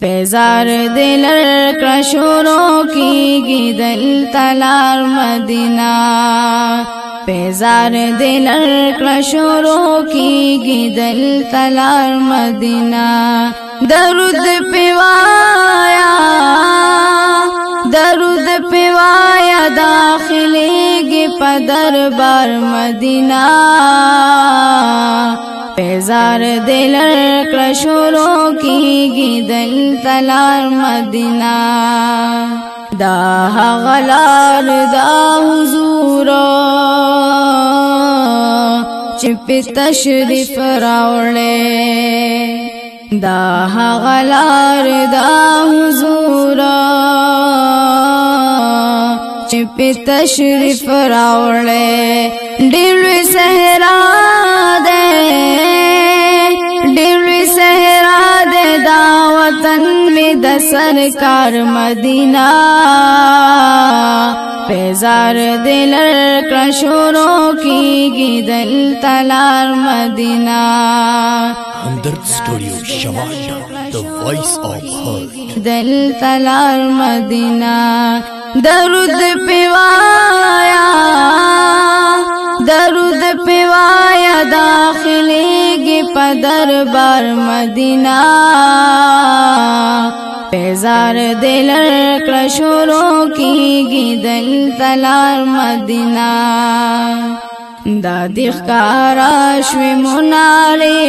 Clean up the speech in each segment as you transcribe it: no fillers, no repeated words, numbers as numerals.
پیزار دلر کشورو کی دل تلار مدینہ پیزار دلر کشورو کی دل تلار مدینہ درود پیوایا داخلے گی پدر بار مدینہ پیزار دلر کشورو کی دل تلار مدینہ دا غلار دا حضور چپ تشریف راوڑے دا غلار دا حضور چپ تشریف راوڑے ڈیوی صحرا دے دا وطن میں دا سرکار مدینہ پیزار دلر کشورو کی دل تلار مدینہ ہمدرد اسٹوڈیو شوانا the voice of heart دل تلار مدینہ درود پیوایا داخلے گی پدر بار مدینہ پیزار دلر کشورو کی دل تلار مدینہ دا دخکارا شوی منارے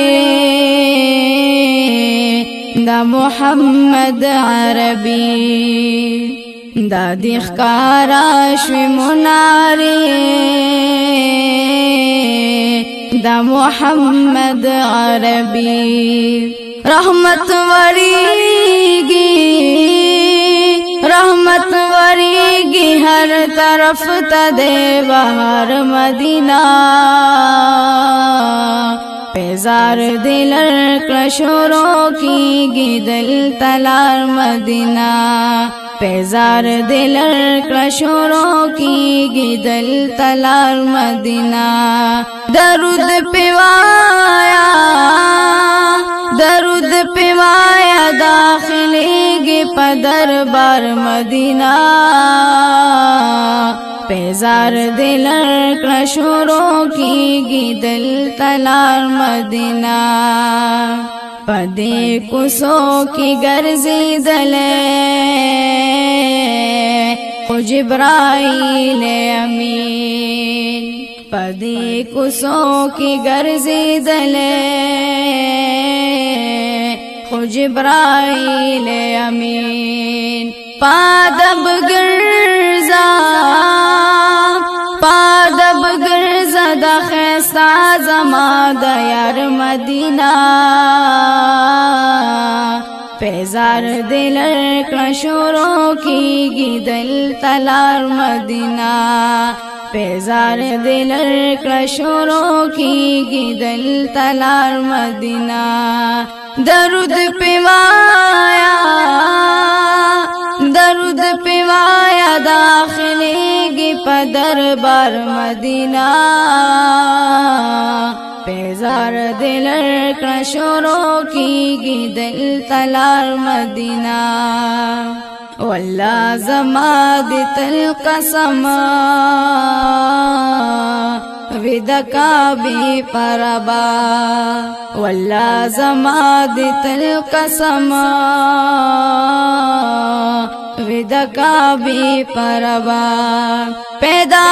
دا محمد عربی دا دخکارا شوی منارے دا محمد عربی رحمت وریگی ہر طرف تا دے بہار مدینہ پیزار دلر کشورو کی دل تلار مدینہ پیزار دلر کشورو کی دل تلار مدینہ درود پیوایا داخلے گی پدر بار مدینہ پیزار دلر کشورو کی دل تلار مدینہ پدے کسو کی گرزی دلے خو جبرائیل امین پدے کسو کی گرزی دلے خو جبرائیل امین پادب گرزا دا خیستا زما دا یار مدینہ پیزار دلر کشورو کی دل تلار مدینہ پیزار دلر کشورو کی دل تلار مدینہ درود پیوایا داخلے گی پدر بار مدینہ پیزار دلر کشورو کی دل تلار مدینہ واللہ زما دی تل قسم ودکا بھی پربا واللہ زما دی تل قسم ودکا بھی پربا پیدا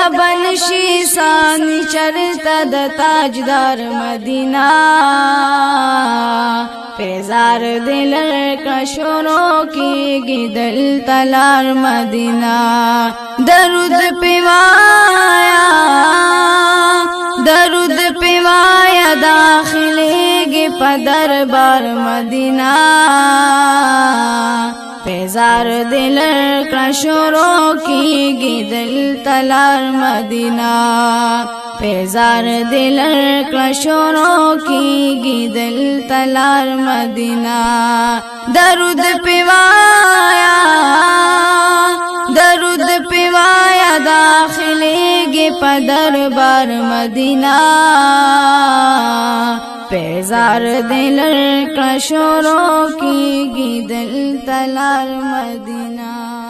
بنشی سانی چرتا دا تاجدار مدینہ پیزار دلر کشورو کی دل تلار مدینہ درود پیوایا داخلے گی پدر بار مدینہ پیزار دلر کشورو کی دل تلار مدینہ پیزار دلر کشورو کی دل تلار مدینہ درود پیوایا داخلے گی پدر بار مدینہ پیزار دلر کشورو کی گی دل تلار مدینہ